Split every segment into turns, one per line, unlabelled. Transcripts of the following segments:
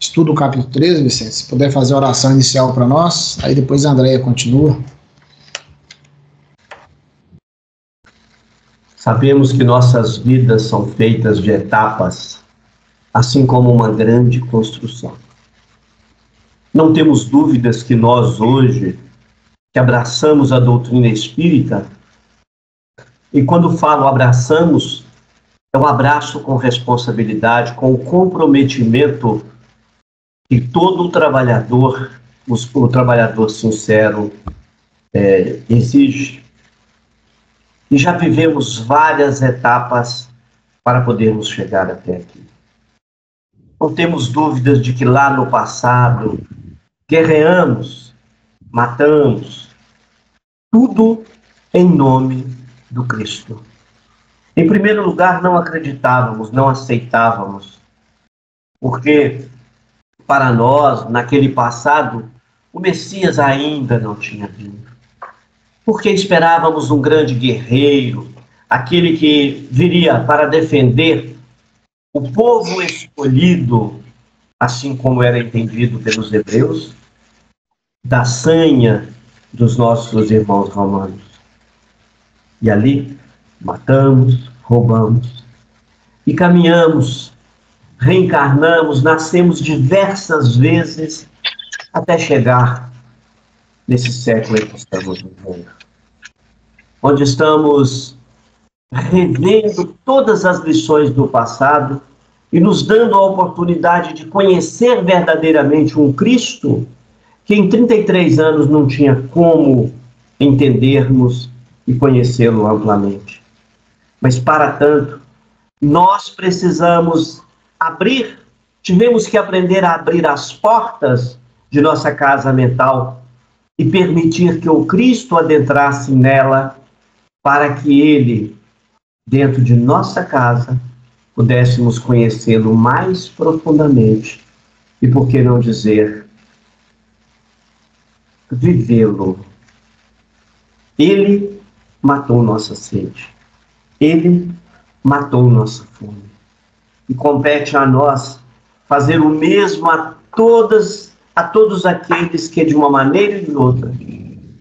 estuda o capítulo 13, Vicente. Se puder fazer a oração inicial para nós, aí depois a Andréia continua.
Sabemos que nossas vidas são feitas de etapas, assim como uma grande construção. Não temos dúvidas que nós hoje, que abraçamos a doutrina espírita, e quando falo abraçamos, é um abraço com responsabilidade, com o comprometimento que todo trabalhador, o trabalhador sincero, exige. E já vivemos várias etapas para podermos chegar até aqui. Não temos dúvidas de que lá no passado guerreamos, matamos, tudo em nome do Cristo. Em primeiro lugar, não acreditávamos, não aceitávamos, porque para nós, naquele passado, o Messias ainda não tinha vindo. Porque esperávamos um grande guerreiro, aquele que viria para defender o povo escolhido, assim como era entendido pelos hebreus, da sanha dos nossos irmãos romanos. E ali matamos, roubamos e caminhamos, reencarnamos, nascemos diversas vezes até chegar nesse século em que estamos vivendo, onde estamos revendo todas as lições do passado e nos dando a oportunidade de conhecer verdadeiramente um Cristo que em 33 anos não tinha como entendermos e conhecê-lo amplamente. Mas, para tanto, nós precisamos tivemos que aprender a abrir as portas de nossa casa mental e permitir que o Cristo adentrasse nela para que ele, dentro de nossa casa, pudéssemos conhecê-lo mais profundamente e, por que não dizer, vivê-lo. Ele matou nossa sede. Ele matou nossa fome. E compete a nós fazer o mesmo a todos aqueles que, de uma maneira e de outra,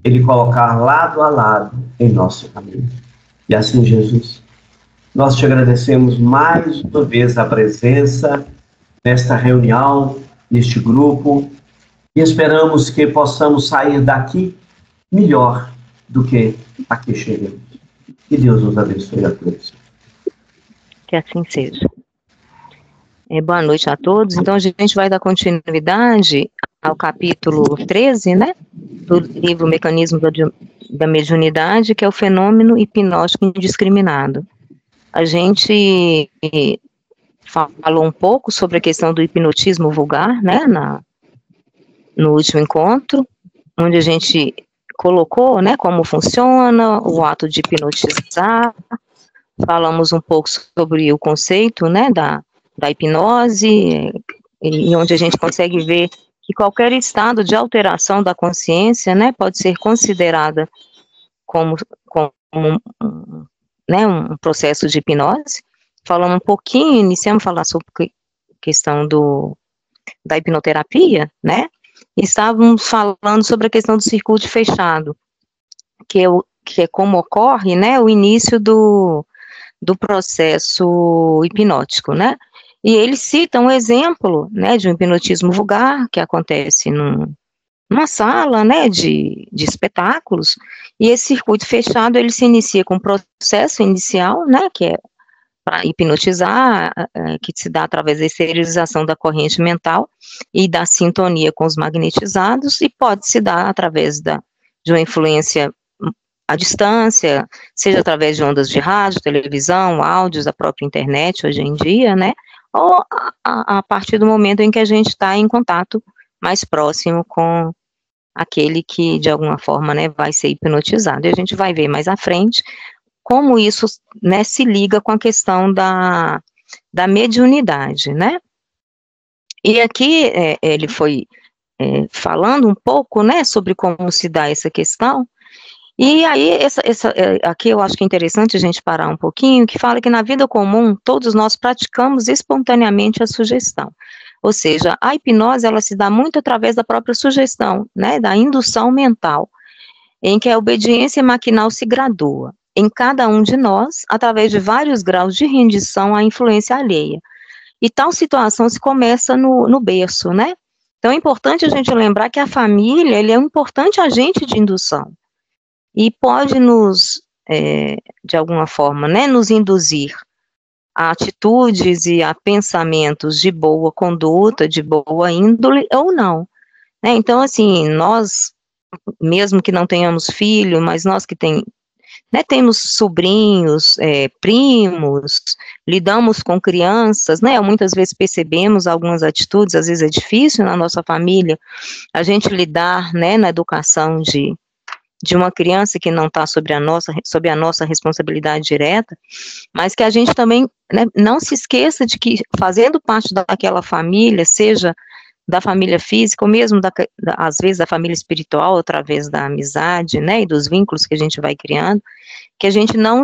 ele colocar lado a lado em nosso caminho. E assim, Jesus, nós te agradecemos mais uma vez a presença nesta reunião, neste grupo, e esperamos que possamos sair daqui melhor do que aqui chegamos. Que Deus nos abençoe a todos.
Que assim seja. Boa noite a todos. Então, a gente vai dar continuidade ao capítulo 13, né, do livro Mecanismo da Mediunidade, que é o fenômeno hipnótico indiscriminado. A gente falou um pouco sobre a questão do hipnotismo vulgar, né, no último encontro, onde a gente colocou, né, como funciona o ato de hipnotizar. Falamos um pouco sobre o conceito, né, da hipnose, e onde a gente consegue ver que qualquer estado de alteração da consciência, né, pode ser considerada como né, um processo de hipnose. Falamos um pouquinho, iniciamos a falar sobre a questão da hipnoterapia, né, e estávamos falando sobre a questão do circuito fechado, que é como ocorre, né, o início do processo hipnótico, né. E ele cita um exemplo, né, de um hipnotismo vulgar que acontece numa sala, né, de espetáculos, e esse circuito fechado, ele se inicia com um processo inicial, né, que é para hipnotizar, que se dá através da esterilização da corrente mental e da sintonia com os magnetizados, e pode se dar através de uma influência à distância, seja através de ondas de rádio, televisão, áudios da própria internet, hoje em dia, né, ou a partir do momento em que a gente está em contato mais próximo com aquele que, de alguma forma, né, vai ser hipnotizado. E a gente vai ver mais à frente como isso, né, se liga com a questão da mediunidade, né. E aqui ele foi falando um pouco, né, sobre como se dá essa questão. E aí, aqui eu acho que é interessante a gente parar um pouquinho, que fala que na vida comum, todos nós praticamos espontaneamente a sugestão. Ou seja, a hipnose, ela se dá muito através da própria sugestão, né, da indução mental, em que a obediência maquinal se gradua em cada um de nós, através de vários graus de rendição à influência alheia. E tal situação se começa no berço, né? Então é importante a gente lembrar que a família, ele é um importante agente de indução, e pode nos, de alguma forma, né, nos induzir a atitudes e a pensamentos de boa conduta, de boa índole, ou não, né? Então, assim, nós, mesmo que não tenhamos filho, mas nós que temos sobrinhos, primos, lidamos com crianças, né, muitas vezes percebemos algumas atitudes, às vezes é difícil na nossa família a gente lidar, né, na educação de uma criança que não está sob a nossa responsabilidade direta, mas que a gente também, né, não se esqueça de que, fazendo parte daquela família, seja da família física, ou mesmo, às vezes, da família espiritual, através da amizade, né, e dos vínculos que a gente vai criando, que a gente não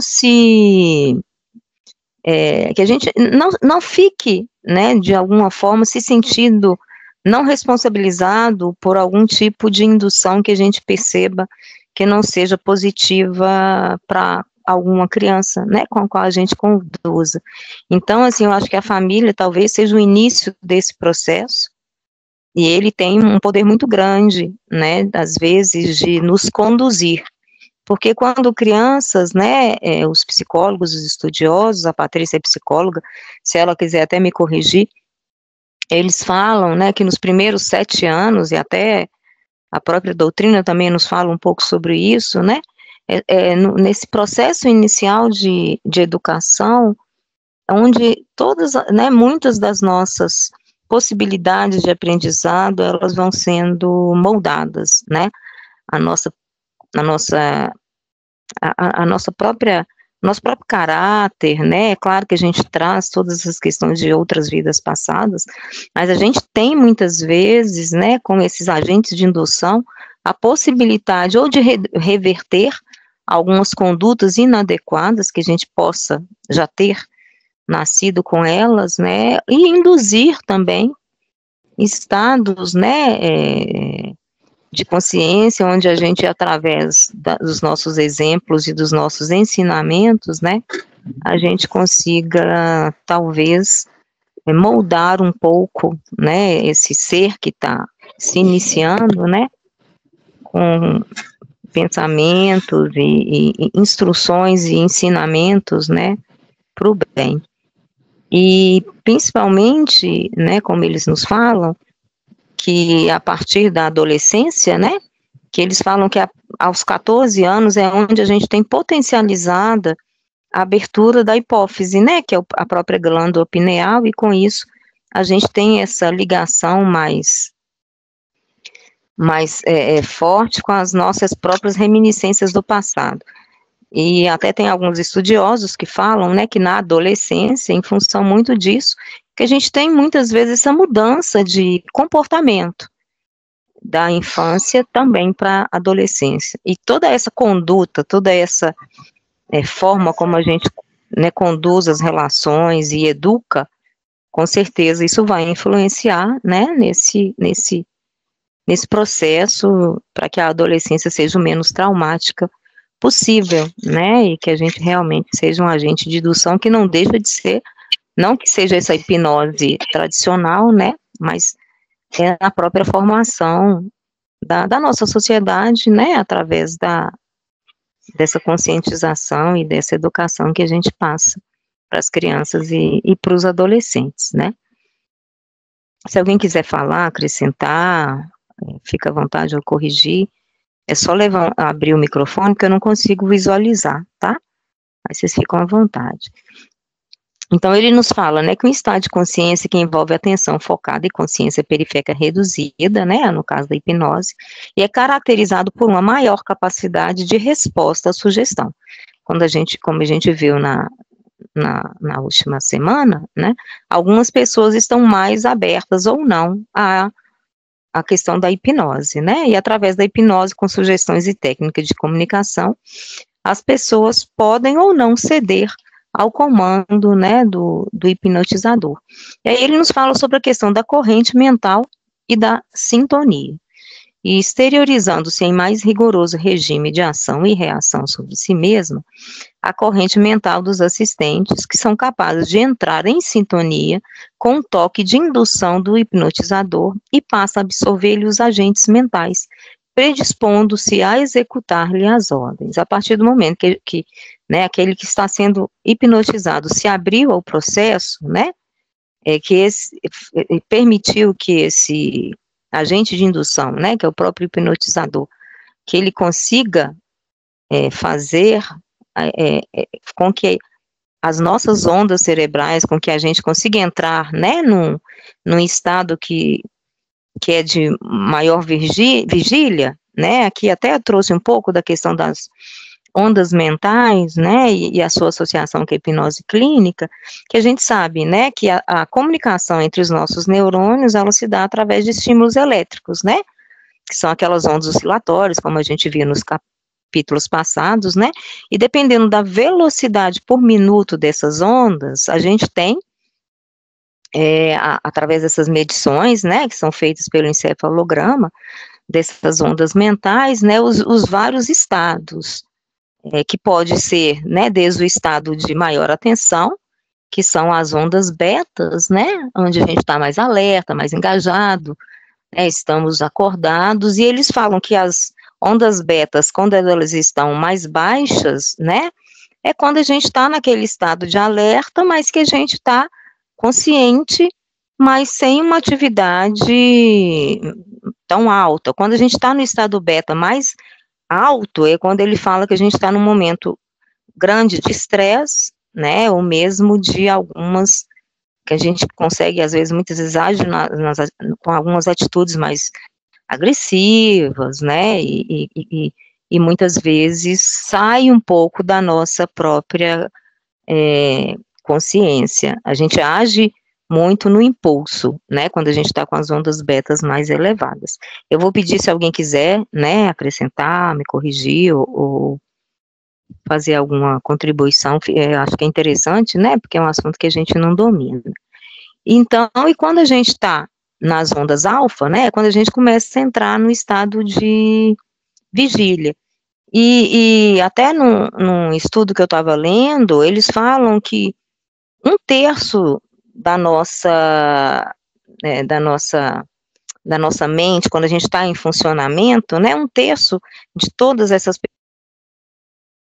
que a gente não fique, né, de alguma forma, se sentindo não responsabilizado por algum tipo de indução que a gente perceba que não seja positiva para alguma criança, né, com a qual a gente conduza. Então, assim, eu acho que a família talvez seja o início desse processo, e ele tem um poder muito grande, né, às vezes, de nos conduzir, porque quando crianças, né, os psicólogos, os estudiosos, a Patrícia é psicóloga, se ela quiser até me corrigir, eles falam, né, que nos primeiros 7 anos, e até a própria doutrina também nos fala um pouco sobre isso, né, nesse processo inicial de educação, onde todas, né, muitas das nossas possibilidades de aprendizado, elas vão sendo moldadas, né, nosso próprio caráter, né, é claro que a gente traz todas as questões de outras vidas passadas, mas a gente tem muitas vezes, né, com esses agentes de indução, a possibilidade ou de reverter algumas condutas inadequadas que a gente possa já ter nascido com elas, né, e induzir também estados, né, de consciência, onde a gente, através dos nossos exemplos e dos nossos ensinamentos, né, a gente consiga, talvez, moldar um pouco, né, esse ser que está se iniciando, né, com pensamentos e instruções e ensinamentos, né, para o bem. E, principalmente, né, como eles nos falam, que a partir da adolescência, né, que eles falam que aos 14 anos é onde a gente tem potencializada a abertura da hipófise, né, que é a própria glândula pineal, e com isso a gente tem essa ligação mais forte com as nossas próprias reminiscências do passado. E até tem alguns estudiosos que falam, né, que na adolescência, em função muito disso, que a gente tem muitas vezes essa mudança de comportamento da infância também para a adolescência. E toda essa conduta, toda essa forma como a gente, né, conduz as relações e educa, com certeza isso vai influenciar, né, nesse processo para que a adolescência seja o menos traumática possível, né, e que a gente realmente seja um agente de indução que não deixa de ser, não que seja essa hipnose tradicional, né, mas é a própria formação da nossa sociedade, né, através dessa conscientização e dessa educação que a gente passa para as crianças e para os adolescentes, né. Se alguém quiser falar, acrescentar, fica à vontade de corrigir. É só abrir o microfone, que eu não consigo visualizar, tá? Aí vocês ficam à vontade. Então, ele nos fala, né, que um estado de consciência que envolve atenção focada e consciência periférica reduzida, né, no caso da hipnose, e é caracterizado por uma maior capacidade de resposta à sugestão. Quando como a gente viu na última semana, né, algumas pessoas estão mais abertas ou não a questão da hipnose, né, e através da hipnose, com sugestões e técnicas de comunicação, as pessoas podem ou não ceder ao comando, né, do hipnotizador. E aí ele nos fala sobre a questão da corrente mental e da sintonia. E exteriorizando-se em mais rigoroso regime de ação e reação sobre si mesma, a corrente mental dos assistentes, que são capazes de entrar em sintonia com o toque de indução do hipnotizador e passa a absorver-lhe os agentes mentais, predispondo-se a executar-lhe as ordens. A partir do momento que né, aquele que está sendo hipnotizado se abriu ao processo, né, permitiu que esse agente de indução, né, que é o próprio hipnotizador, que ele consiga fazer com que as nossas ondas cerebrais, com que a gente consiga entrar, né, num estado que é de maior vigília, né, aqui até eu trouxe um pouco da questão das ondas mentais, né, e a sua associação com a hipnose clínica, que a gente sabe, né, que a comunicação entre os nossos neurônios, ela se dá através de estímulos elétricos, né, que são aquelas ondas oscilatórias, como a gente viu nos capítulos passados, né, e dependendo da velocidade por minuto dessas ondas, a gente tem, através dessas medições, né, que são feitas pelo encefalograma, dessas ondas mentais, né, os vários estados, que pode ser, né, desde o estado de maior atenção, que são as ondas betas, né, onde a gente está mais alerta, mais engajado, né, estamos acordados, e eles falam que as ondas betas, quando elas estão mais baixas, né, é quando a gente está naquele estado de alerta, mas que a gente está consciente, mas sem uma atividade tão alta. Quando a gente está no estado beta mais alto, é quando ele fala que a gente está num momento grande de estresse, né, ou mesmo de algumas, que a gente consegue, às vezes, muitas vezes, agir com algumas atitudes mais agressivas, né, e muitas vezes sai um pouco da nossa própria consciência. A gente age muito no impulso, né, quando a gente está com as ondas betas mais elevadas. Eu vou pedir, se alguém quiser, né, acrescentar, me corrigir, ou fazer alguma contribuição, acho que é interessante, né, porque é um assunto que a gente não domina. Então, e quando a gente está nas ondas alfa, né, é quando a gente começa a entrar no estado de vigília. E até num estudo que eu estava lendo, eles falam que 1/3 da nossa mente, quando a gente está em funcionamento, né, 1/3 de todas essas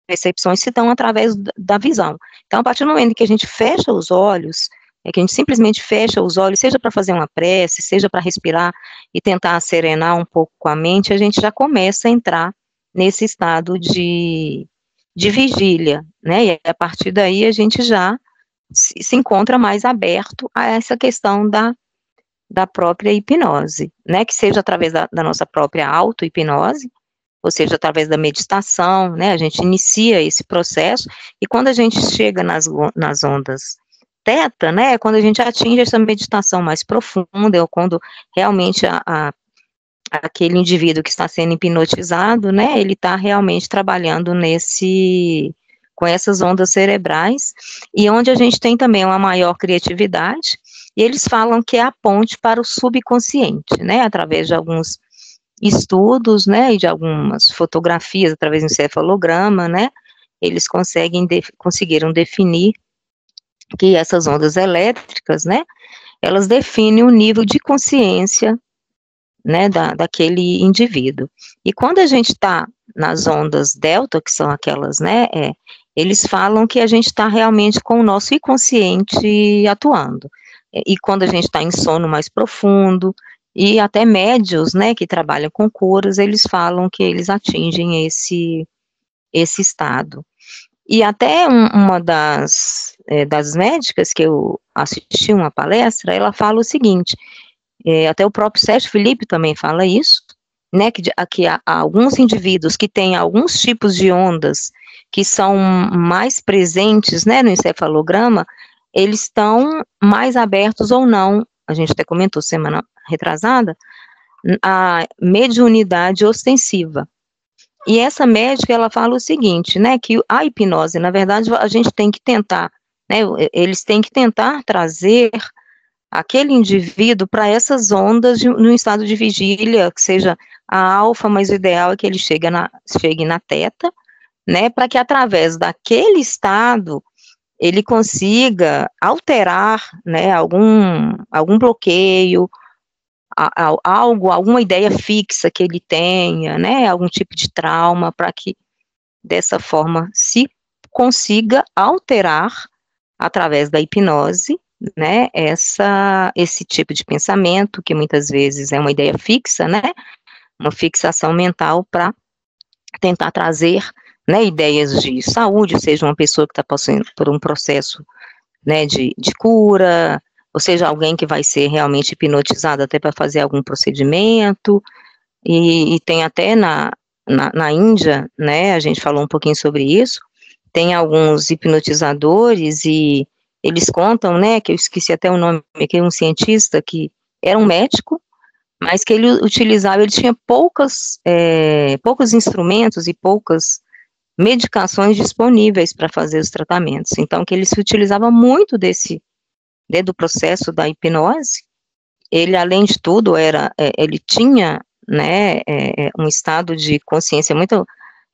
percepções se dão através da visão. Então, a partir do momento que a gente fecha os olhos, que a gente simplesmente fecha os olhos, seja para fazer uma prece, seja para respirar e tentar serenar um pouco com a mente, a gente já começa a entrar nesse estado de vigília, né, e a partir daí a gente já se encontra mais aberto a essa questão da própria hipnose, né, que seja através da nossa própria auto-hipnose, ou seja, através da meditação, né, a gente inicia esse processo, e quando a gente chega nas ondas teta, né, é quando a gente atinge essa meditação mais profunda, ou quando realmente aquele indivíduo que está sendo hipnotizado, né, ele está realmente trabalhando com essas ondas cerebrais, e onde a gente tem também uma maior criatividade, e eles falam que é a ponte para o subconsciente, né, através de alguns estudos, né, e de algumas fotografias, através do encefalograma, né, eles conseguiram definir que essas ondas elétricas, né, elas definem o nível de consciência, né, daquele indivíduo. E quando a gente está nas ondas delta, que são aquelas, né, eles falam que a gente está realmente com o nosso inconsciente atuando. E quando a gente está em sono mais profundo, e até médios, né, que trabalham com curas, eles falam que eles atingem esse estado. E até uma das médicas que eu assisti uma palestra, ela fala o seguinte, até o próprio Sérgio Felipe também fala isso, né, que há alguns indivíduos que têm alguns tipos de ondas que são mais presentes, né, no encefalograma, eles estão mais abertos ou não, a gente até comentou semana retrasada, a mediunidade ostensiva. E essa médica, ela fala o seguinte, né, que a hipnose, na verdade, a gente tem que tentar, né, eles têm que tentar trazer aquele indivíduo para essas ondas no estado de vigília, que seja a alfa, mas o ideal é que ele chegue na teta, né, para que através daquele estado ele consiga alterar, né, algum bloqueio, alguma ideia fixa que ele tenha, né, algum tipo de trauma, para que dessa forma se consiga alterar através da hipnose, né, esse tipo de pensamento, que muitas vezes é uma ideia fixa, né, uma fixação mental, para tentar trazer, né, ideias de saúde, seja uma pessoa que está passando por um processo, né, de cura, ou seja, alguém que vai ser realmente hipnotizado até para fazer algum procedimento, e tem até na Índia, né, a gente falou um pouquinho sobre isso, tem alguns hipnotizadores e eles contam, né, que eu esqueci até o nome, que é um cientista que era um médico, mas que ele utilizava, ele tinha poucos instrumentos e poucas medicações disponíveis para fazer os tratamentos, então que ele se utilizava muito do processo da hipnose. Ele, além de tudo, ele tinha, né, um estado de consciência muito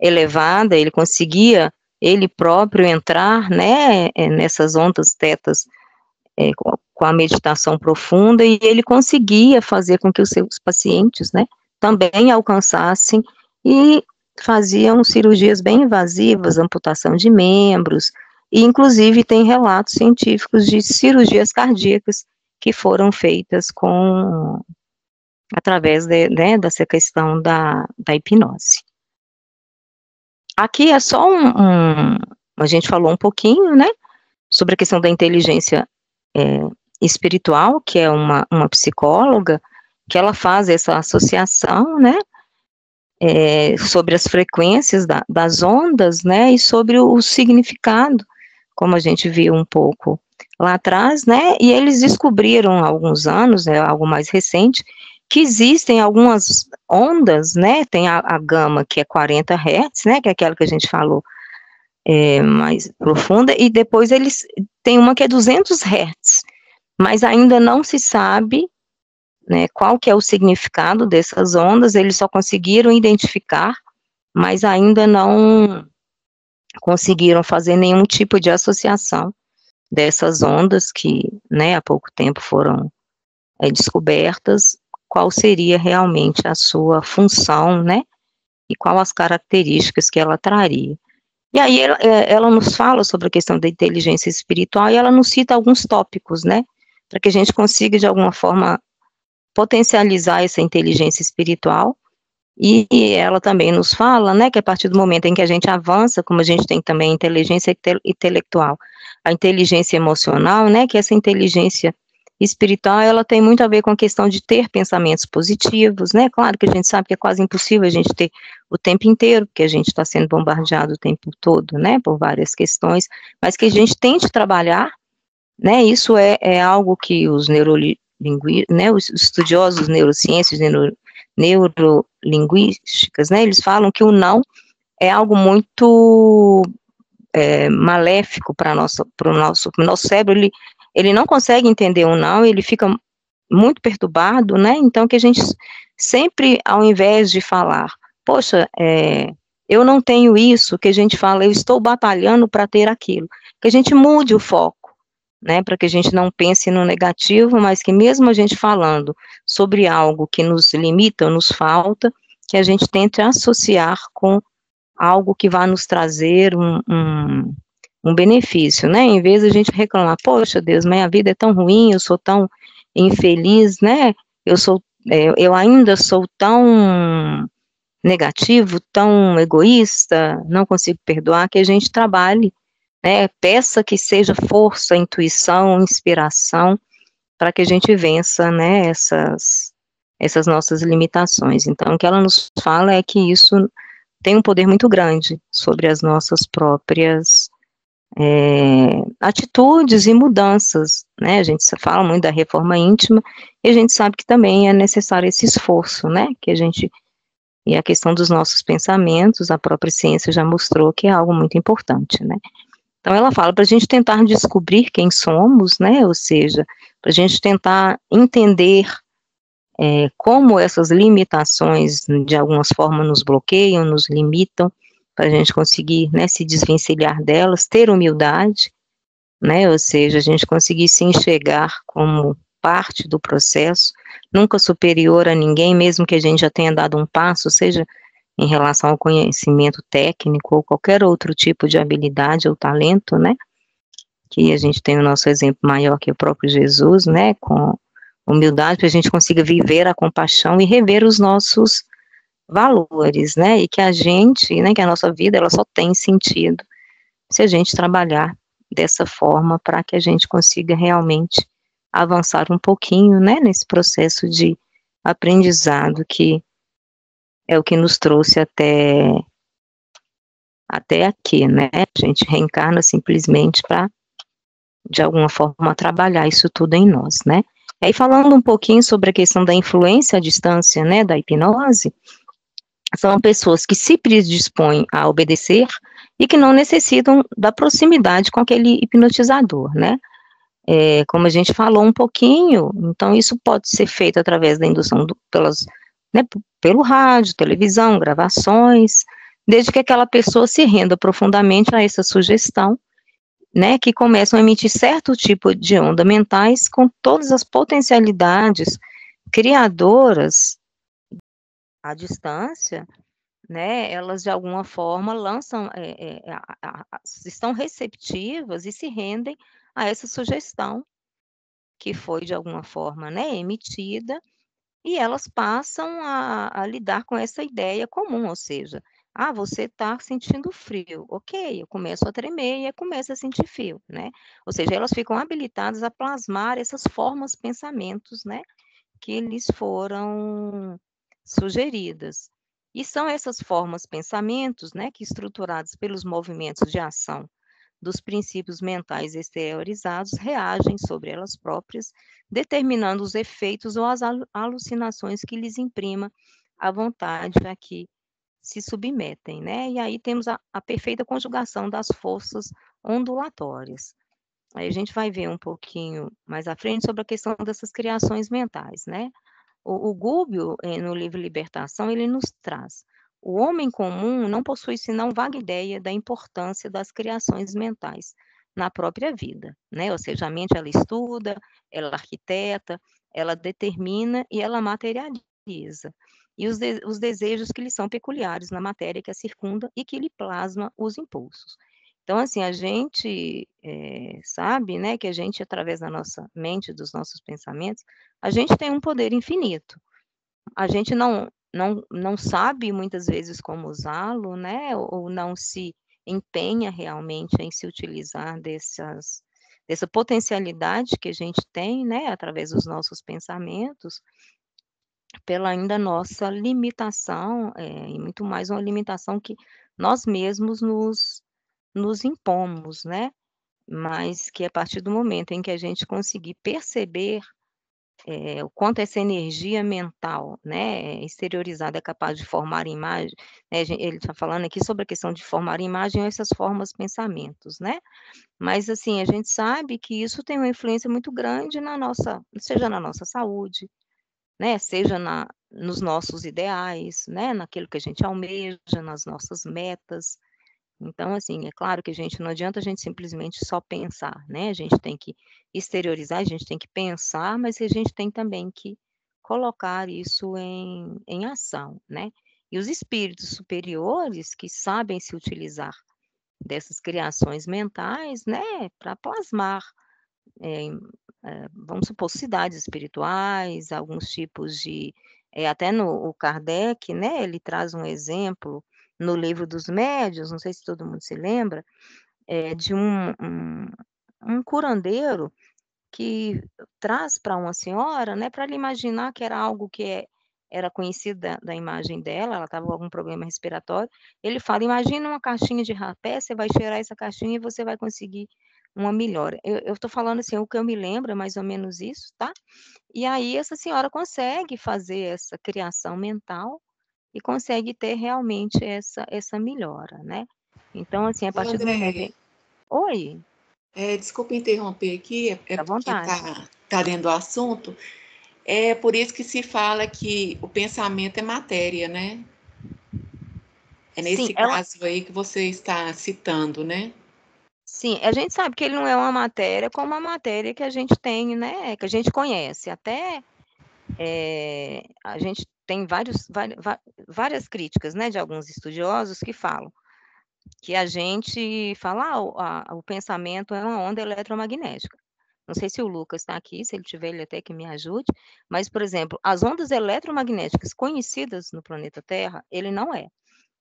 elevada, ele conseguia ele próprio entrar, né, nessas ondas tetas, com a meditação profunda, e ele conseguia fazer com que os seus pacientes, né, também alcançassem, e faziam cirurgias bem invasivas, amputação de membros, e inclusive tem relatos científicos de cirurgias cardíacas que foram feitas através né, dessa questão da hipnose. Aqui é só a gente falou um pouquinho, né, sobre a questão da inteligência espiritual, que é uma psicóloga, que ela faz essa associação, né, sobre as frequências das ondas, né, e sobre o significado, como a gente viu um pouco lá atrás, né, e eles descobriram há alguns anos, algo mais recente, que existem algumas ondas, né, tem a gama que é 40 Hz, né, que é aquela que a gente falou, mais profunda, e depois eles tem uma que é 200 Hz, mas ainda não se sabe, né, qual que é o significado dessas ondas, eles só conseguiram identificar, mas ainda não conseguiram fazer nenhum tipo de associação dessas ondas que, né, há pouco tempo foram descobertas, qual seria realmente a sua função, né, e qual as características que ela traria. E aí ela nos fala sobre a questão da inteligência espiritual, e ela nos cita alguns tópicos, né, para que a gente consiga, de alguma forma, potencializar essa inteligência espiritual, e ela também nos fala, né, que a partir do momento em que a gente avança, como a gente tem também a inteligência intelectual, a inteligência emocional, né, que essa inteligência espiritual, ela tem muito a ver com a questão de ter pensamentos positivos, né, claro que a gente sabe que é quase impossível a gente ter o tempo inteiro, porque a gente está sendo bombardeado o tempo todo, né, por várias questões, mas que a gente tente trabalhar, né, isso é algo que os né, os estudiosos de neurociências, neurolinguísticas, né, eles falam que o não é algo muito maléfico para o nosso cérebro, ele não consegue entender o não, ele fica muito perturbado, né, então que a gente sempre, ao invés de falar, poxa, eu não tenho isso, que a gente fala, eu estou batalhando para ter aquilo, que a gente mude o foco, né, para que a gente não pense no negativo, mas que mesmo a gente falando sobre algo que nos limita, nos falta, que a gente tente associar com algo que vai nos trazer um benefício, né, em vez de a gente reclamar, poxa Deus, minha vida é tão ruim, eu sou tão infeliz, né, eu ainda sou tão negativo, tão egoísta, não consigo perdoar, que a gente trabalhe, né, peça que seja força, intuição, inspiração, para que a gente vença, né, essas nossas limitações. Então, o que ela nos fala é que isso tem um poder muito grande sobre as nossas próprias atitudes e mudanças, né, a gente fala muito da reforma íntima, e a gente sabe que também é necessário esse esforço, né, que a gente E a questão dos nossos pensamentos, a própria ciência já mostrou que é algo muito importante, né? Então ela fala para a gente tentar descobrir quem somos, né? Ou seja, para a gente tentar entender como essas limitações de algumas formas nos bloqueiam, nos limitam, para a gente conseguir, né, se desvencilhar delas, ter humildade, né? Ou seja, a gente conseguir se enxergar como parte do processo, nunca superior a ninguém, mesmo que a gente já tenha dado um passo, seja em relação ao conhecimento técnico ou qualquer outro tipo de habilidade ou talento, né? Que a gente tem o nosso exemplo maior que o próprio Jesus, né? Com humildade, para a gente consiga viver a compaixão e rever os nossos valores, né? E que a gente, né? Que a nossa vida, ela só tem sentido se a gente trabalhar dessa forma para que a gente consiga realmente avançar um pouquinho, né? Nesse processo de aprendizado que é o que nos trouxe até aqui, né? A gente reencarna simplesmente para, de alguma forma, trabalhar isso tudo em nós, né? Aí, falando um pouquinho sobre a questão da influência à distância, né, da hipnose, são pessoas que se predispõem a obedecer e que não necessitam da proximidade com aquele hipnotizador, né? Como a gente falou um pouquinho, então isso pode ser feito através da indução né, pelo rádio, televisão, gravações, desde que aquela pessoa se renda profundamente a essa sugestão, né, que começam a emitir certo tipo de onda mentais com todas as potencialidades criadoras à distância, né, elas de alguma forma lançam, estão receptivas e se rendem a essa sugestão que foi de alguma forma, né, emitida, e elas passam a lidar com essa ideia comum, ou seja, você está sentindo frio, ok, eu começo a tremer e eu começo a sentir frio, né? Ou seja, elas ficam habilitadas a plasmar essas formas, pensamentos, né, que lhes foram sugeridas. E são essas formas, pensamentos, né, que estruturados pelos movimentos de ação dos princípios mentais exteriorizados reagem sobre elas próprias, determinando os efeitos ou as alucinações que lhes imprima a vontade a que se submetem, né? E aí temos a perfeita conjugação das forças ondulatórias. Aí a gente vai ver um pouquinho mais à frente sobre a questão dessas criações mentais, né? O Gubbio, no livro Libertação, ele nos traz: o homem comum não possui senão vaga ideia da importância das criações mentais na própria vida, né? Ou seja, a mente ela estuda, ela arquiteta, ela determina e ela materializa. E os desejos que lhe são peculiares na matéria que a circunda e que lhe plasma os impulsos. Então, assim, a gente sabe, né, que a gente, através da nossa mente, dos nossos pensamentos, a gente tem um poder infinito. A gente não sabe muitas vezes como usá-lo, né? Ou não se empenha realmente em se utilizar dessa potencialidade que a gente tem, né? Através dos nossos pensamentos, pela ainda nossa limitação, e muito mais uma limitação que nós mesmos nos impomos, né? Mas que a partir do momento em que a gente conseguir perceber o quanto essa energia mental, né, exteriorizada é capaz de formar imagem, né, ele está falando aqui sobre a questão de formar imagem ou essas formas pensamentos, né? Mas assim, a gente sabe que isso tem uma influência muito grande na nossa, seja na nossa saúde, né, seja nos nossos ideais, né, naquilo que a gente almeja, nas nossas metas. Então, assim, é claro que a gente não adianta a gente simplesmente só pensar, né? A gente tem que exteriorizar, a gente tem que pensar, mas a gente tem também que colocar isso em ação, né? E os espíritos superiores que sabem se utilizar dessas criações mentais, né, para plasmar, vamos supor, cidades espirituais, alguns tipos de, até o Kardec, né, ele traz um exemplo no livro dos médiuns, não sei se todo mundo se lembra, de um curandeiro que traz para uma senhora, né, para ela imaginar que era algo que era conhecido da imagem dela, ela estava com algum problema respiratório. Ele fala: imagina uma caixinha de rapé, você vai cheirar essa caixinha e você vai conseguir uma melhora. Eu estou falando assim, o que eu me lembro é mais ou menos isso, tá? E aí essa senhora consegue fazer essa criação mental e consegue ter realmente essa melhora, né? Então, assim, a partir do momento... Oi,
Desculpa interromper aqui,
à
porque
vontade.
tá dentro do assunto. É por isso que se fala que o pensamento é matéria, né? É
Sim,
nesse caso aí que você está citando, né?
sim, a gente sabe que ele não é uma matéria como a matéria que a gente tem, né? Que a gente conhece. Até a gente tem várias críticas, né, de alguns estudiosos que falam que a gente fala, o pensamento é uma onda eletromagnética. Não sei se o Lucas está aqui, se ele tiver, ele até que me ajude, mas, por exemplo, as ondas eletromagnéticas conhecidas no planeta Terra, ele não é.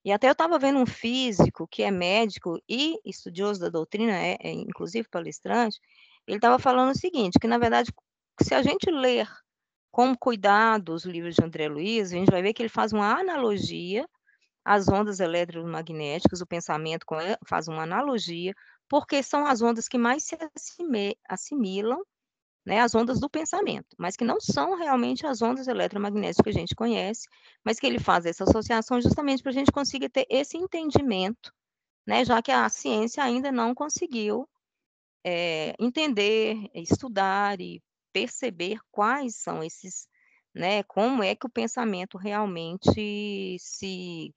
E até eu estava vendo um físico que é médico e estudioso da doutrina, inclusive palestrante, ele estava falando o seguinte, que na verdade, se a gente ler com cuidado os livros de André Luiz, a gente vai ver que ele faz uma analogia às ondas eletromagnéticas, o pensamento faz uma analogia, porque são as ondas que mais se assimilam, né, às ondas do pensamento, mas que não são realmente as ondas eletromagnéticas que a gente conhece, mas que ele faz essa associação justamente para a gente conseguir ter esse entendimento, né, já que a ciência ainda não conseguiu entender, estudar e perceber quais são esses, né, como é que o pensamento realmente se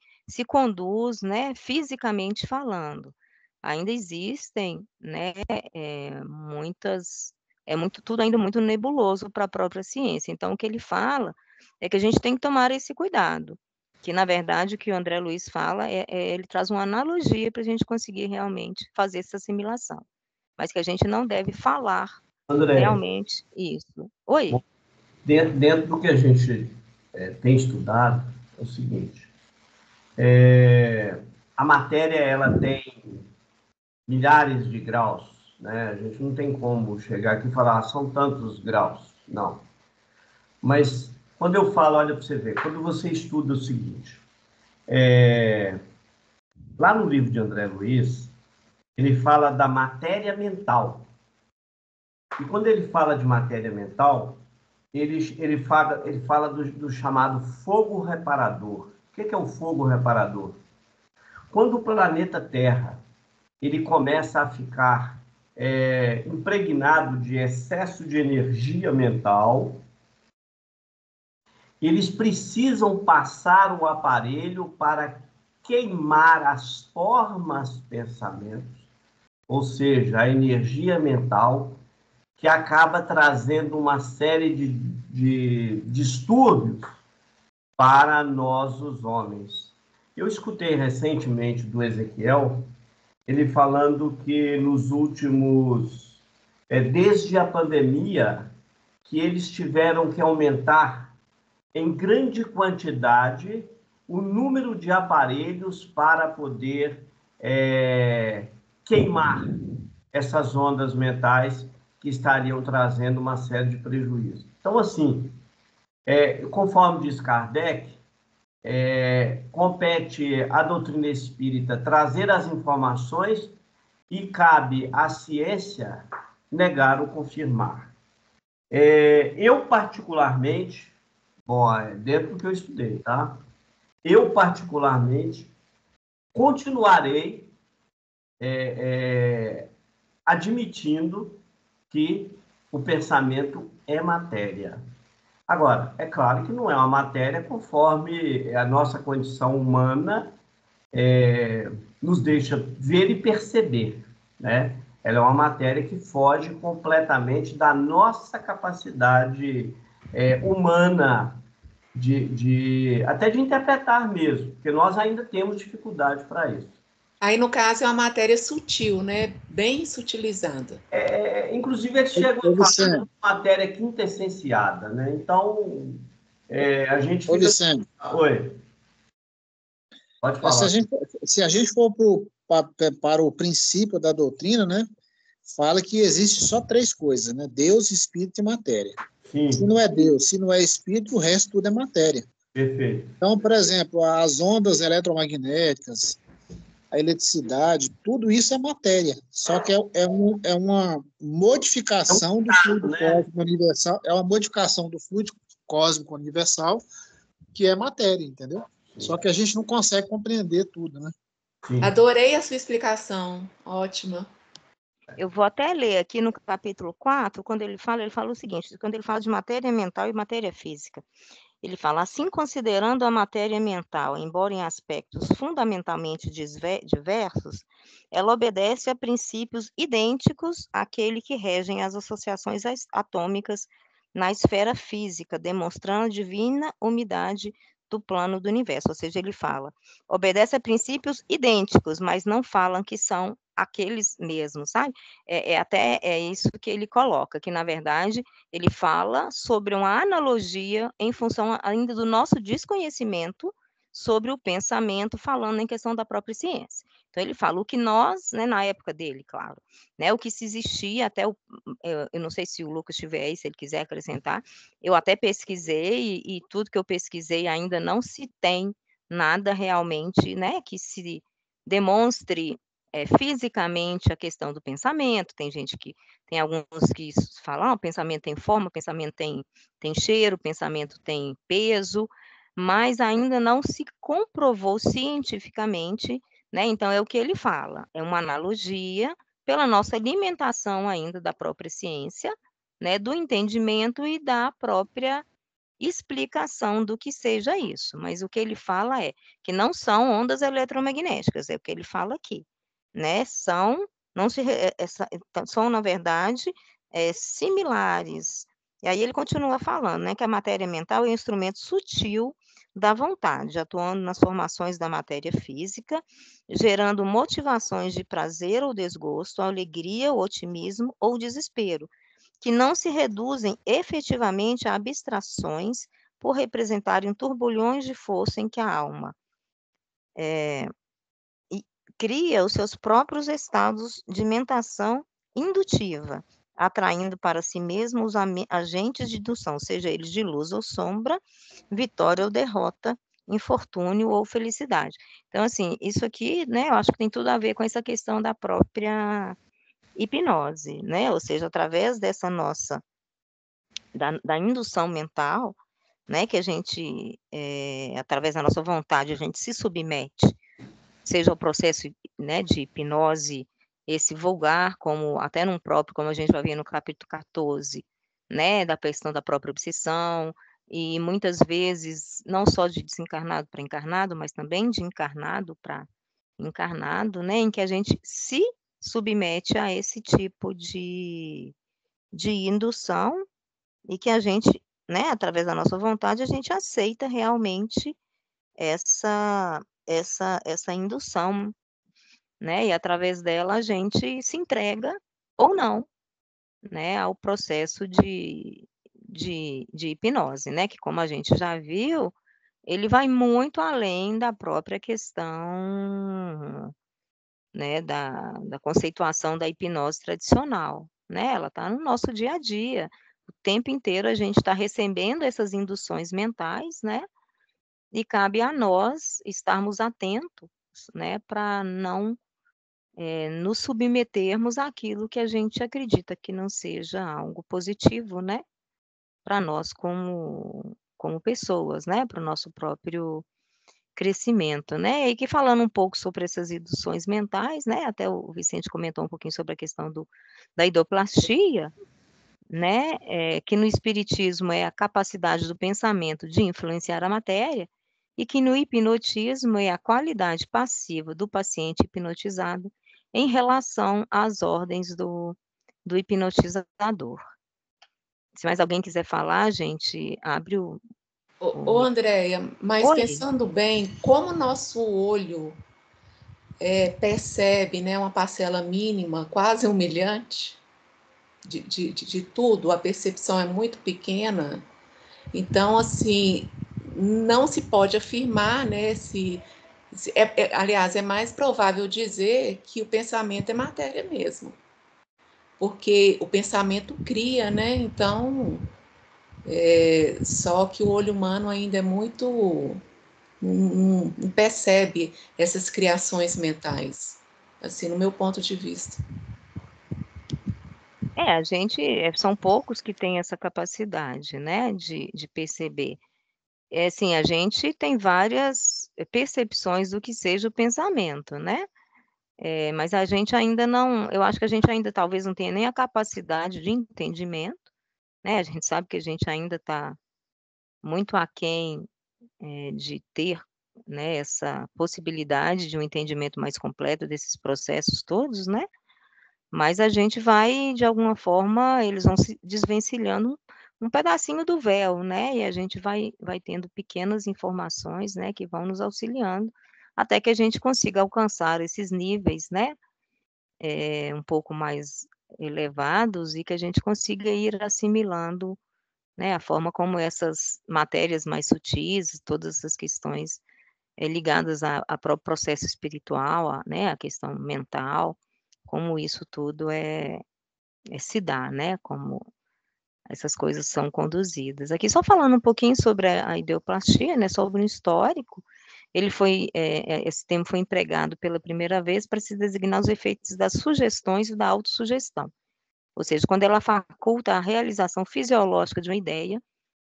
conduz, né, fisicamente falando. Ainda existem, né, tudo ainda muito nebuloso para a própria ciência. Então, o que ele fala é que a gente tem que tomar esse cuidado, que, na verdade, o que o André Luiz fala, ele traz uma analogia para a gente conseguir realmente fazer essa assimilação, mas que a gente não deve falar
André,
realmente isso. Oi?
dentro do que a gente tem estudado, é o seguinte, a matéria ela tem milhares de graus, né? A gente não tem como chegar aqui e falar, são tantos graus, não. Mas quando eu falo, olha para você ver, quando você estuda o seguinte, lá no livro de André Luiz, ele fala da matéria mental. E quando ele fala de matéria mental, ele fala do chamado fogo reparador. O que é o fogo reparador? Quando o planeta Terra ele começa a ficar impregnado de excesso de energia mental, eles precisam passar o aparelho para queimar as formas pensamentos, ou seja, a energia mental, que acaba trazendo uma série de distúrbios para nós, os homens. Eu escutei recentemente do Ezequiel, ele falando que nos últimos, desde a pandemia, que eles tiveram que aumentar em grande quantidade o número de aparelhos para poder queimar essas ondas mentais que estariam trazendo uma série de prejuízos. Então, assim, conforme diz Kardec, compete à doutrina espírita trazer as informações e cabe à ciência negar ou confirmar. Eu, particularmente, dentro do que eu estudei, tá? Eu, particularmente, continuarei admitindo que o pensamento é matéria. Agora, é claro que não é uma matéria conforme a nossa condição humana nos deixa ver e perceber, né? Ela é uma matéria que foge completamente da nossa capacidade humana até de interpretar mesmo, porque nós ainda temos dificuldade para isso.
Aí, no caso, é uma matéria sutil, né? Bem sutilizada.
Inclusive, eles chegam a falar de uma matéria quintessenciada, né? Então, a gente fica...
Ô, Vicente.
Oi. Pode falar.
Se a gente for para o princípio da doutrina, né? Fala que existe só três coisas, né? Deus, Espírito e matéria. Sim. Se não é Deus, se não é Espírito, o resto tudo é matéria.
Perfeito.
Então, por exemplo, as ondas eletromagnéticas, a eletricidade, tudo isso é matéria. Só que é uma modificação do fluido cósmico universal, é uma modificação do fluido cósmico universal, que é matéria, entendeu? Só que a gente não consegue compreender tudo, né?
Sim. Adorei a sua explicação, ótima.
Eu vou até ler aqui no capítulo 4, quando ele fala o seguinte, quando ele fala de matéria mental e matéria física. Ele fala, assim, considerando a matéria mental, embora em aspectos fundamentalmente diversos, ela obedece a princípios idênticos àquele que regem as associações atômicas na esfera física, demonstrando a divina umidade do plano do universo. Ou seja, ele fala, obedece a princípios idênticos, mas não falam que são aqueles mesmos, sabe? É isso que ele coloca, que, na verdade, ele fala sobre uma analogia em função ainda do nosso desconhecimento sobre o pensamento, falando em questão da própria ciência. Então, ele fala o que nós, né, na época dele, claro, né, o que se existia, até, eu não sei se o Lucas estiver aí, se ele quiser acrescentar, eu até pesquisei, e tudo que eu pesquisei ainda não se tem nada realmente, né, que se demonstre fisicamente a questão do pensamento. Tem gente que, tem alguns que falam, o pensamento tem forma, o pensamento tem cheiro, o pensamento tem peso, mas ainda não se comprovou cientificamente, né? Então, é o que ele fala, é uma analogia pela nossa alimentação ainda da própria ciência, né? Do entendimento e da própria explicação do que seja isso, mas o que ele fala é que não são ondas eletromagnéticas, é o que ele fala aqui, né? São, na verdade, similares. E aí ele continua falando, né, que a matéria mental é um instrumento sutil da vontade, atuando nas formações da matéria física, gerando motivações de prazer ou desgosto, alegria, otimismo ou desespero, que não se reduzem efetivamente a abstrações por representarem turbulhões de força em que a alma cria os seus próprios estados de mentação indutiva, atraindo para si mesmo os agentes de indução, seja eles de luz ou sombra, vitória ou derrota, infortúnio ou felicidade. Então, assim, isso aqui, né, eu acho que tem tudo a ver com essa questão da própria hipnose, né? Ou seja, através dessa nossa, da indução mental, né, que a gente, através da nossa vontade, a gente se submete, seja o processo, né, de hipnose, esse vulgar, como até num próprio, como a gente vai ver no capítulo 14, né, da questão da própria obsessão, e muitas vezes, não só de desencarnado para encarnado, mas também de encarnado para encarnado, né, em que a gente se submete a esse tipo de indução, e que a gente, né, através da nossa vontade, a gente aceita realmente essa indução, né, e através dela a gente se entrega ou não, né, ao processo de hipnose, né, que, como a gente já viu, ele vai muito além da própria questão, né, da conceituação da hipnose tradicional, né, ela está no nosso dia a dia, o tempo inteiro a gente está recebendo essas induções mentais, né, e cabe a nós estarmos atentos, né, para não nos submetermos àquilo que a gente acredita que não seja algo positivo, né, para nós como pessoas, né, para o nosso próprio crescimento, né, e que, falando um pouco sobre essas induções mentais, né, até o Vicente comentou um pouquinho sobre a questão da idoplastia, né, que no espiritismo é a capacidade do pensamento de influenciar a matéria, e que no hipnotismo é a qualidade passiva do paciente hipnotizado em relação às ordens do hipnotizador. Se mais alguém quiser falar, gente, abre o...
Ô, Andréia, mas pensando bem, como o nosso olho percebe, né, uma parcela mínima, quase humilhante, de tudo, a percepção é muito pequena, então, assim, não se pode afirmar, né, aliás, é mais provável dizer que o pensamento é matéria mesmo, porque o pensamento cria, né, então, só que o olho humano ainda é muito... não percebe essas criações mentais, assim, no meu ponto de vista.
A gente, são poucos que têm essa capacidade, né, de perceber. assim, a gente tem várias percepções do que seja o pensamento, né? Mas a gente ainda não, eu acho que a gente ainda talvez não tenha nem a capacidade de entendimento, né? A gente sabe que a gente ainda está muito aquém de ter, né, essa possibilidade de um entendimento mais completo desses processos todos, né? Mas a gente vai, de alguma forma, eles vão se desvencilhando um pedacinho do véu, né? E a gente vai tendo pequenas informações, né, que vão nos auxiliando até que a gente consiga alcançar esses níveis, né, um pouco mais elevados e que a gente consiga ir assimilando, né, a forma como essas matérias mais sutis, todas essas questões ligadas a próprio processo espiritual, né, a questão mental, como isso tudo se dá, né, como essas coisas são conduzidas. Aqui só falando um pouquinho sobre a ideoplastia, né, sobre o histórico, ele foi, esse termo foi empregado pela primeira vez para se designar os efeitos das sugestões e da autossugestão, ou seja, quando ela faculta a realização fisiológica de uma ideia,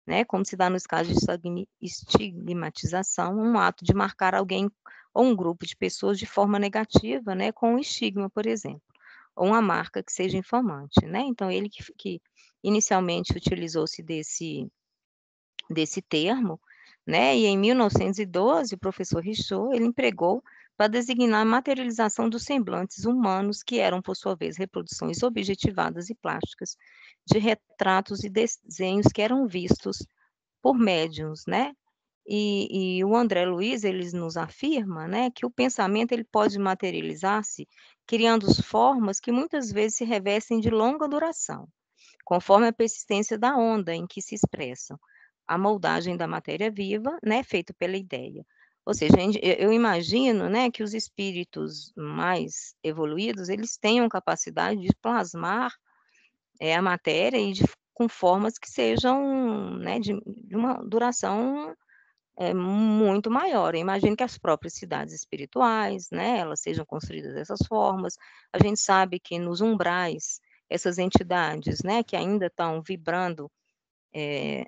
né, como se dá nos casos de estigmatização, um ato de marcar alguém ou um grupo de pessoas de forma negativa, né, com um estigma, por exemplo, ou uma marca que seja infamante, né? Então, ele que inicialmente utilizou-se desse termo, né, e em 1912, o professor Richaud, ele empregou para designar a materialização dos semblantes humanos, que eram, por sua vez, reproduções objetivadas e plásticas de retratos e desenhos que eram vistos por médiuns, né? E o André Luiz, ele nos afirma, né, que o pensamento ele pode materializar-se criando formas que muitas vezes se revestem de longa duração, conforme a persistência da onda em que se expressam, a moldagem da matéria viva, né, feito pela ideia. Ou seja, eu imagino, né, que os espíritos mais evoluídos, eles tenham capacidade de plasmar a matéria e com formas que sejam, né, de uma duração muito maior. Eu imagino que as próprias cidades espirituais, né, elas sejam construídas dessas formas. A gente sabe que nos umbrais, essas entidades, né, que ainda estão vibrando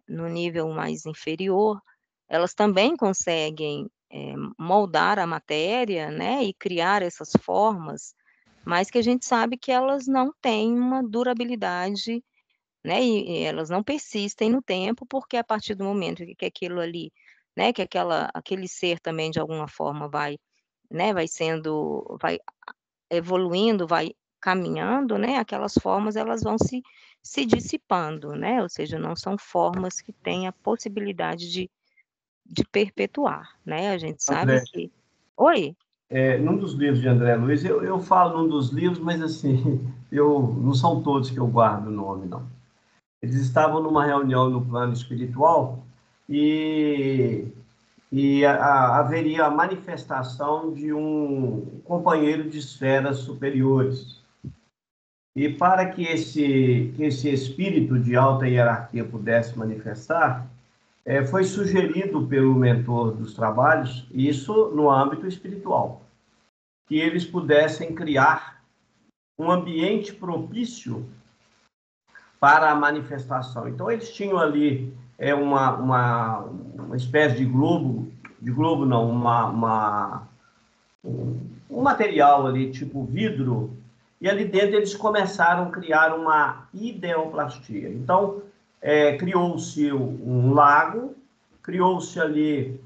no nível mais inferior, elas também conseguem moldar a matéria, né, e criar essas formas, mas que a gente sabe que elas não têm uma durabilidade, né, e elas não persistem no tempo, porque a partir do momento que aquilo ali, né, que aquele ser também de alguma forma vai, né, vai evoluindo, vai caminhando, né, aquelas formas elas vão se dissipando, né, ou seja, não são formas que têm a possibilidade de perpetuar, né, a gente sabe
André,
que... Oi?
num dos livros de André Luiz, eu falo num dos livros, mas assim, não são todos que eu guardo o nome, não. Eles estavam numa reunião no plano espiritual e haveria a manifestação de um companheiro de esferas superiores. E para que esse espírito de alta hierarquia pudesse manifestar, foi sugerido pelo mentor dos trabalhos, isso no âmbito espiritual, que eles pudessem criar um ambiente propício para a manifestação. Então, eles tinham ali uma espécie de globo não, um material ali, tipo vidro, e ali dentro eles começaram a criar uma ideoplastia. Então, criou-se um lago, criou-se ali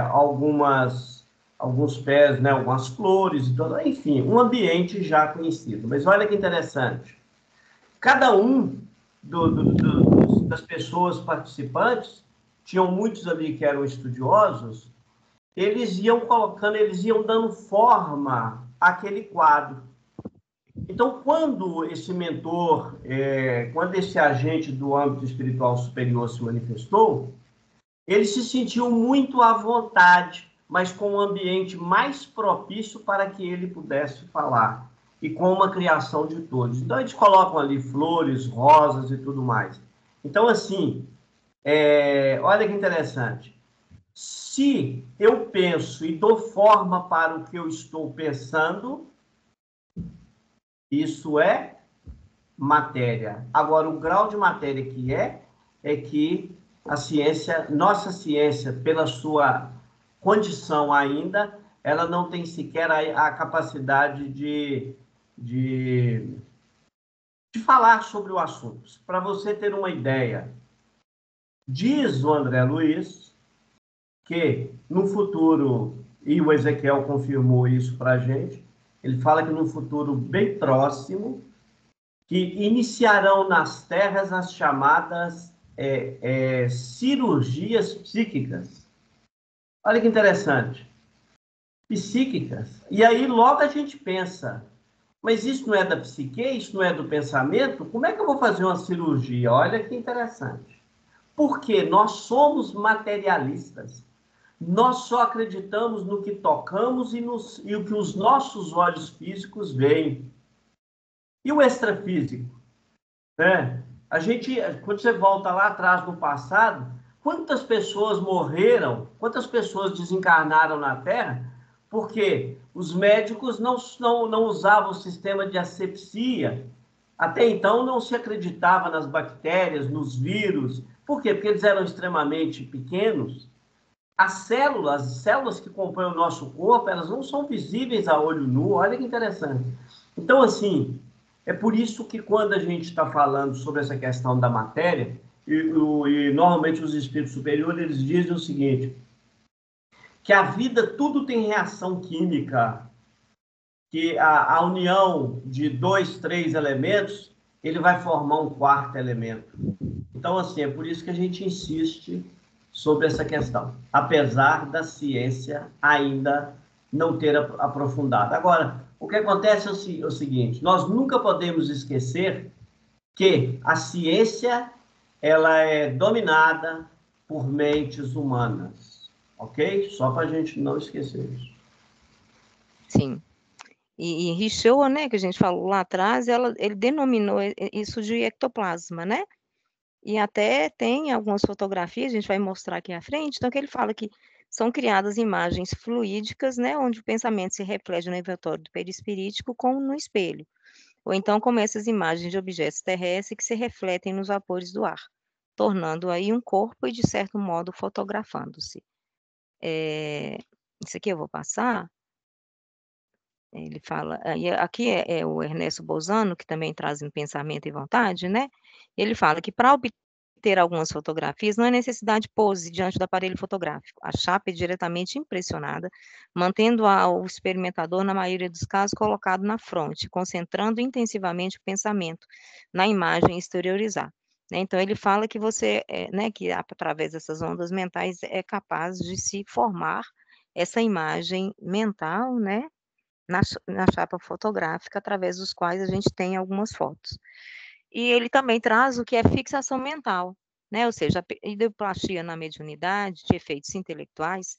alguns pés, né, algumas flores, enfim, um ambiente já conhecido. Mas olha que interessante, cada um das pessoas participantes, tinham muitos ali que eram estudiosos, eles iam colocando, eles iam dando forma àquele quadro. Então, quando esse mentor, quando esse agente do âmbito espiritual superior se manifestou, ele se sentiu muito à vontade, mas com um ambiente mais propício para que ele pudesse falar, e com uma criação de todos. Então, eles colocam ali flores, rosas e tudo mais. Então, assim, olha que interessante. Se eu penso e dou forma para o que eu estou pensando, isso é matéria. Agora, o grau de matéria que é que a ciência, nossa ciência, pela sua condição ainda, ela não tem sequer a capacidade de falar sobre o assunto. Para você ter uma ideia, diz o André Luiz que no futuro, e o Ezequiel confirmou isso para a gente, ele fala que no futuro bem próximo, que iniciarão nas terras as chamadas cirurgias psíquicas. Olha que interessante. Psíquicas. E aí logo a gente pensa, mas isso não é da psique? Isso não é do pensamento? Como é que eu vou fazer uma cirurgia? Olha que interessante. Porque nós somos materialistas. Nós só acreditamos no que tocamos e o que os nossos olhos físicos veem. E o extrafísico? A gente, quando você volta lá atrás no passado, quantas pessoas morreram, quantas pessoas desencarnaram na Terra, porque os médicos não usavam o sistema de asepsia. Até então não se acreditava nas bactérias, nos vírus. Por quê? Porque eles eram extremamente pequenos. As células que compõem o nosso corpo, elas não são visíveis a olho nu. Olha que interessante. Então, assim, é por isso que quando a gente está falando sobre essa questão da matéria, e normalmente os espíritos superiores, eles dizem o seguinte, que a vida tudo tem reação química, que a união de 2, 3 elementos, ele vai formar um quarto elemento. Então, assim, é por isso que a gente insiste sobre essa questão, apesar da ciência ainda não ter aprofundado. Agora, o que acontece é o seguinte, nós nunca podemos esquecer que a ciência ela é dominada por mentes humanas, ok? Só para a gente não esquecer isso.
Sim. E Richow, né, que a gente falou lá atrás, ele denominou isso de ectoplasma, né? E até tem algumas fotografias, a gente vai mostrar aqui à frente, então que ele fala que são criadas imagens fluídicas, né, onde o pensamento se reflete no envoltório do perispirítico como no espelho, ou então como essas imagens de objetos terrestres que se refletem nos vapores do ar, tornando aí um corpo e, de certo modo, fotografando-se. Isso aqui eu vou passar. Ele fala, e aqui é o Ernesto Bolzano, que também traz em Pensamento e Vontade, né? Ele fala que para obter algumas fotografias não é necessidade de pose diante do aparelho fotográfico. A chapa é diretamente impressionada, mantendo o experimentador, na maioria dos casos, colocado na fronte, concentrando intensivamente o pensamento na imagem exteriorizar. Né? Então, ele fala que você, né, que através dessas ondas mentais é capaz de se formar essa imagem mental, né? Na chapa fotográfica, através dos quais a gente tem algumas fotos. E ele também traz o que é fixação mental, né? Ou seja, a hidroplastia na mediunidade, de efeitos intelectuais,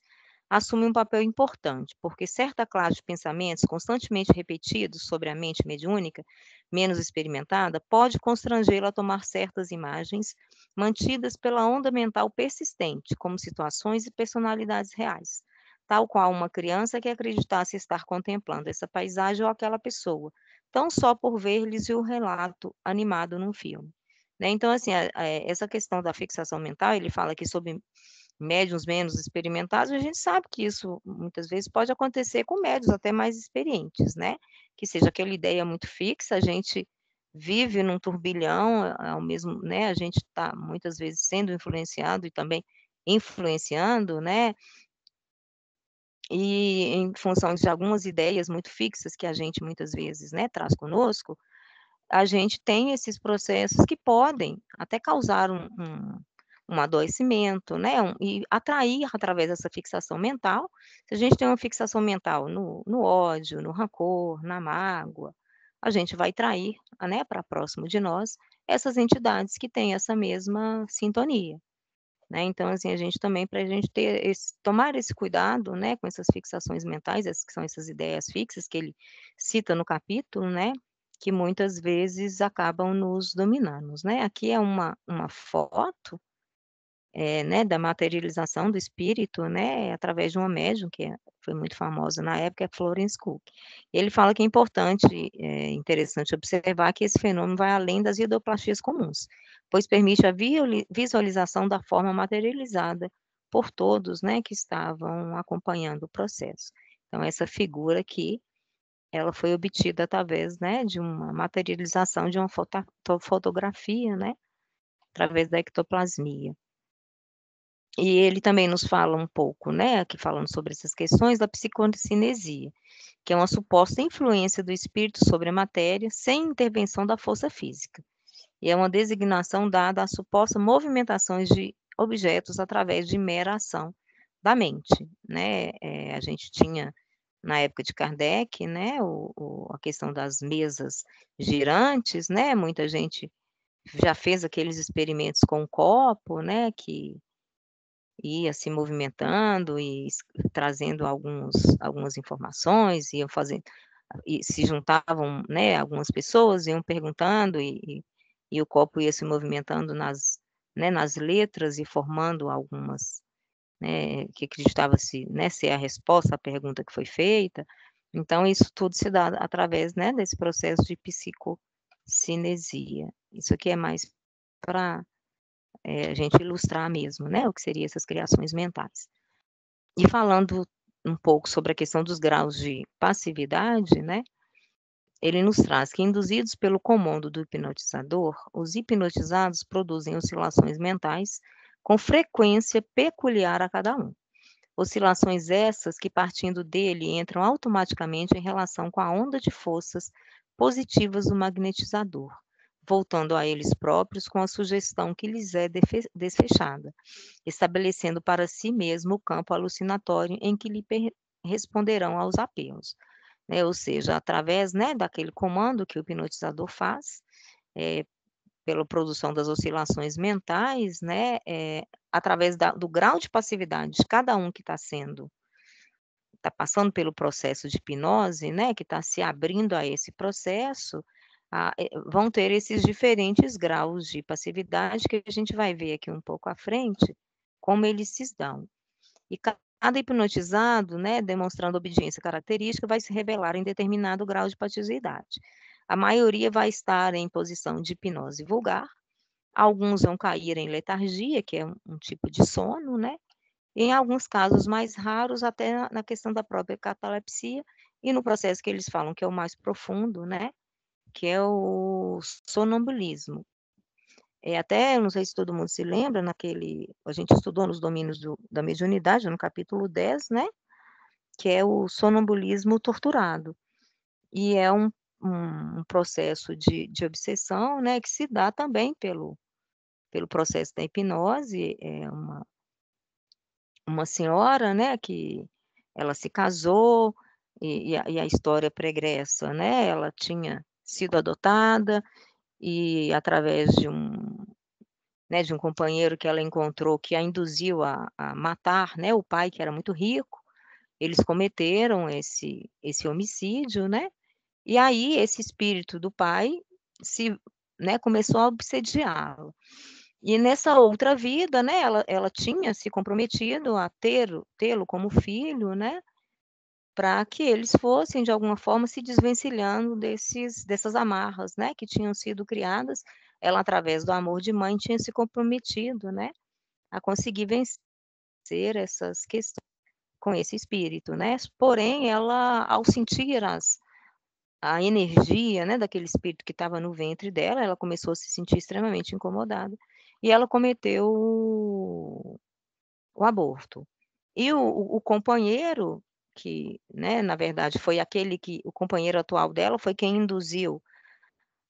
assume um papel importante, porque certa classe de pensamentos constantemente repetidos sobre a mente mediúnica, menos experimentada, pode constrangê-la a tomar certas imagens mantidas pela onda mental persistente, como situações e personalidades reais, tal qual uma criança que acreditasse estar contemplando essa paisagem ou aquela pessoa, tão só por ver-lhes o relato animado num filme. Né? Então, assim, essa questão da fixação mental, ele fala aqui sobre médiuns menos experimentados, a gente sabe que isso muitas vezes pode acontecer com médiuns até mais experientes, né? Que seja aquela ideia muito fixa, a gente vive num turbilhão, ao mesmo, né? A gente está muitas vezes sendo influenciado e também influenciando, né? E em função de algumas ideias muito fixas que a gente muitas vezes, né, traz conosco, a gente tem esses processos que podem até causar um adoecimento, né, e atrair através dessa fixação mental. Se a gente tem uma fixação mental no ódio, no rancor, na mágoa, a gente vai trair, né, para próximo de nós essas entidades que têm essa mesma sintonia. Né? Então, assim, a gente também, para a gente tomar esse cuidado, né, com essas fixações mentais, que são essas ideias fixas que ele cita no capítulo, né, que muitas vezes acabam nos dominando, né? Aqui é uma foto, né, da materialização do espírito, né, através de uma médium que foi muito famosa na época, é Florence Cook. Ele fala que é importante, interessante observar que esse fenômeno vai além das idoplastias comuns, pois permite a visualização da forma materializada por todos, né, que estavam acompanhando o processo. Então, essa figura aqui, ela foi obtida através, né, de uma materialização de uma fotografia, né, através da ectoplasmia. E ele também nos fala um pouco, né, aqui falando sobre essas questões da psicocinesia, que é uma suposta influência do espírito sobre a matéria sem intervenção da força física. E é uma designação dada às supostas movimentações de objetos através de mera ação da mente, né? A gente tinha, na época de Kardec, né, a questão das mesas girantes, né? Muita gente já fez aqueles experimentos com o copo, né, que ia se movimentando e trazendo algumas informações, iam fazendo, e se juntavam, né, algumas pessoas, iam perguntando, e o copo ia se movimentando né, nas letras e formando algumas, né, que acreditava-se, né, ser a resposta à pergunta que foi feita. Então, isso tudo se dá através, né, desse processo de psicocinesia. Isso aqui é mais para a gente ilustrar mesmo, né, o que seriam essas criações mentais. E falando um pouco sobre a questão dos graus de passividade, né, ele nos traz que, induzidos pelo comando do hipnotizador, os hipnotizados produzem oscilações mentais com frequência peculiar a cada um. Oscilações essas que, partindo dele, entram automaticamente em relação com a onda de forças positivas do magnetizador, voltando a eles próprios com a sugestão que lhes é desfechada, estabelecendo para si mesmo o campo alucinatório em que lhe responderão aos apelos. Né, ou seja, através, né, daquele comando que o hipnotizador faz, pela produção das oscilações mentais, né, através do grau de passividade de cada um que está passando pelo processo de hipnose, né, que está se abrindo a esse processo, vão ter esses diferentes graus de passividade que a gente vai ver aqui um pouco à frente, como eles se dão. E cada hipnotizado, né, demonstrando obediência característica, vai se revelar em determinado grau de passividade. A maioria vai estar em posição de hipnose vulgar, alguns vão cair em letargia, que é um tipo de sono, né? E em alguns casos mais raros, até na questão da própria catalepsia, e no processo que eles falam que é o mais profundo, né? Que é o sonambulismo. Até, não sei se todo mundo se lembra, a gente estudou nos domínios da mediunidade, no capítulo 10, né, que é o sonambulismo torturado, e é um processo de obsessão, né, que se dá também pelo processo da hipnose. É uma senhora, né, que ela se casou, e a história pregressa, né, ela tinha sido adotada, e através né, de um companheiro que ela encontrou que a induziu a matar, né, o pai, que era muito rico, eles cometeram esse homicídio, né, e aí esse espírito do pai né, começou a obsediá-lo. E nessa outra vida, né, ela tinha se comprometido a tê-lo como filho, né, para que eles fossem, de alguma forma, se desvencilhando dessas amarras, né, que tinham sido criadas. Ela, através do amor de mãe, tinha se comprometido, né, a conseguir vencer essas questões com esse espírito, né. Porém, ela, ao sentir a energia, né, daquele espírito que estava no ventre dela, ela começou a se sentir extremamente incomodada, e ela cometeu o aborto. E o companheiro, que, né, na verdade, foi o companheiro atual dela, foi quem induziu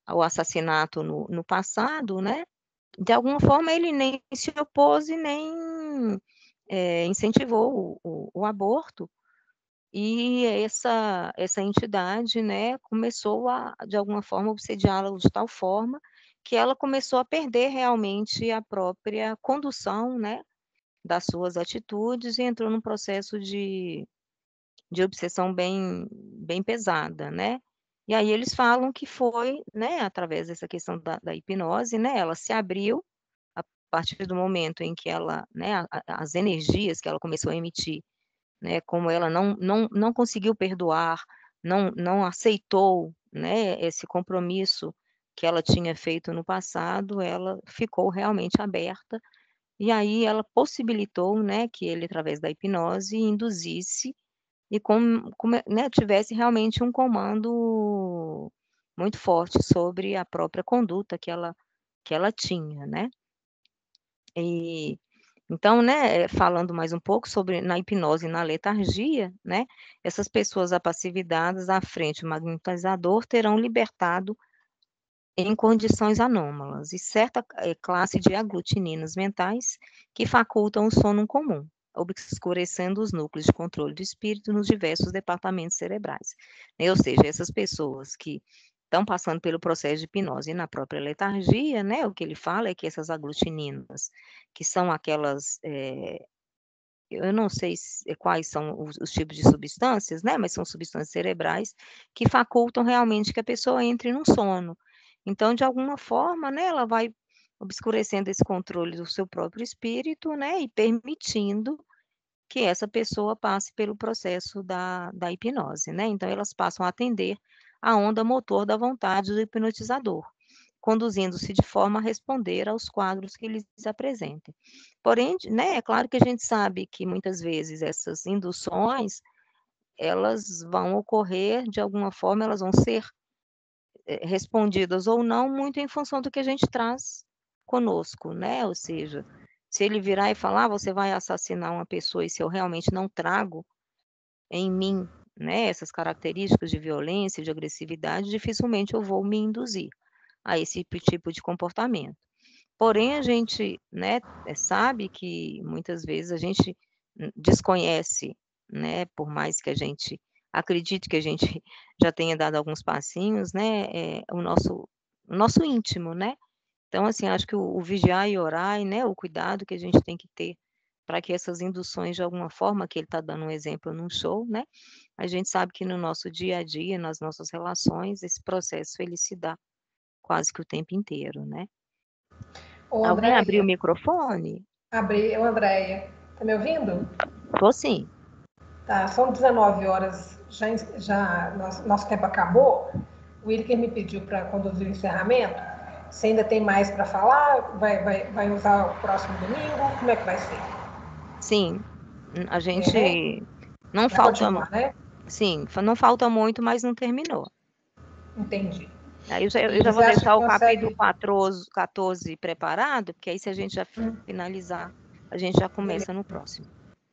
ao assassinato no passado, né, de alguma forma ele nem se opôs e nem incentivou o aborto, e essa entidade, né, começou a, de alguma forma, obsediá-la de tal forma que ela começou a perder realmente a própria condução, né, das suas atitudes, e entrou num processo de obsessão bem pesada, né. E aí eles falam que foi, né, através dessa questão da hipnose, né, ela se abriu, a partir do momento em que ela, né, as energias que ela começou a emitir, né, como ela não conseguiu perdoar, não aceitou, né, esse compromisso que ela tinha feito no passado, ela ficou realmente aberta, e aí ela possibilitou, né, que ele, através da hipnose, induzisse e né, tivesse realmente um comando muito forte sobre a própria conduta que ela tinha, né? E então, né, falando mais um pouco sobre na hipnose e na letargia, né, essas pessoas apassividadas à frente do magnetizador terão libertado em condições anômalas e certa classe de aglutininas mentais que facultam o sono comum, obscurecendo os núcleos de controle do espírito nos diversos departamentos cerebrais. Ou seja, essas pessoas que estão passando pelo processo de hipnose e na própria letargia, né, o que ele fala é que essas aglutininas, que são aquelas, eu não sei quais são os tipos de substâncias, né, mas são substâncias cerebrais que facultam realmente que a pessoa entre num sono. Então, de alguma forma, né, ela vai obscurecendo esse controle do seu próprio espírito, né, e permitindo que essa pessoa passe pelo processo da hipnose, né? Então, elas passam a atender a onda motor da vontade do hipnotizador, conduzindo-se de forma a responder aos quadros que lhes apresentem. Porém, né, é claro que a gente sabe que muitas vezes essas induções, elas vão ocorrer de alguma forma, elas vão ser respondidas ou não, muito em função do que a gente traz conosco, né? Ou seja, se ele virar e falar, você vai assassinar uma pessoa, e se eu realmente não trago em mim, né, essas características de violência, de agressividade, dificilmente eu vou me induzir a esse tipo de comportamento. Porém, a gente, né, sabe que muitas vezes a gente desconhece, né, por mais que a gente acredite que a gente já tenha dado alguns passinhos, né, o nosso íntimo, né? Então, assim, acho que o vigiar e orar, né, o cuidado que a gente tem que ter para que essas induções, de alguma forma, que ele está dando um exemplo num show, né, a gente sabe que no nosso dia a dia, nas nossas relações, esse processo ele se dá quase que o tempo inteiro, né?
Ô,
Alguém
Andréia,
abriu o microfone?
Abri, Andréia. Tá me ouvindo?
Tô sim.
Tá, são 19 horas, já nosso tempo acabou. O Wilker me pediu para conduzir o encerramento. Você ainda tem mais para falar? Vai usar o próximo domingo? Como é que vai ser?
Sim, a gente não
vai
falta,
continuar, né?
sim, não falta muito, mas não terminou.
Entendi.
Aí eu já vou deixar o capítulo 14 preparado, porque aí se a gente já finalizar, a gente já começa no próximo.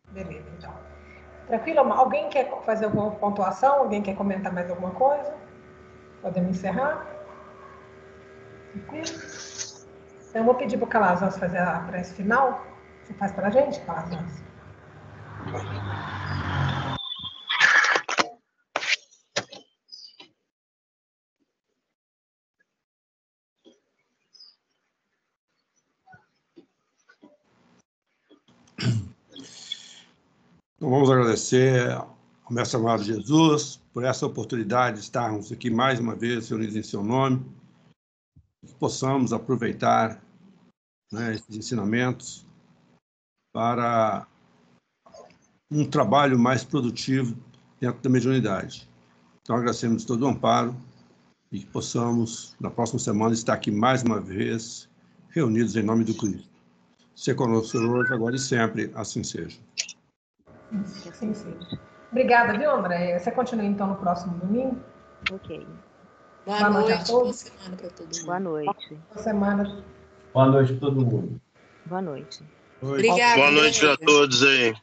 Beleza, então. Tranquilo? Alguém quer fazer alguma pontuação? Alguém quer comentar mais alguma coisa? Podemos encerrar? Tranquilo? Então, eu vou pedir para o Calazans fazer a prece final. Você faz para a gente, Calazans?
Então, vamos agradecer ao Mestre amado Jesus por essa oportunidade de estarmos aqui mais uma vez reunidos em seu nome, que possamos aproveitar, né, esses ensinamentos para um trabalho mais produtivo dentro da mediunidade. Então, agradecemos todo o amparo e que possamos, na próxima semana, estar aqui mais uma vez reunidos em nome do Cristo. Ser conosco hoje, agora e sempre, assim seja.
Sim, sim. Obrigada, viu, André? Você continua, então, no próximo domingo?
Ok.
Boa noite, boa semana para todo mundo.
Boa noite.
Boa semana.
Boa noite a todo mundo.
Boa noite.
Obrigada.
Boa noite a todos aí.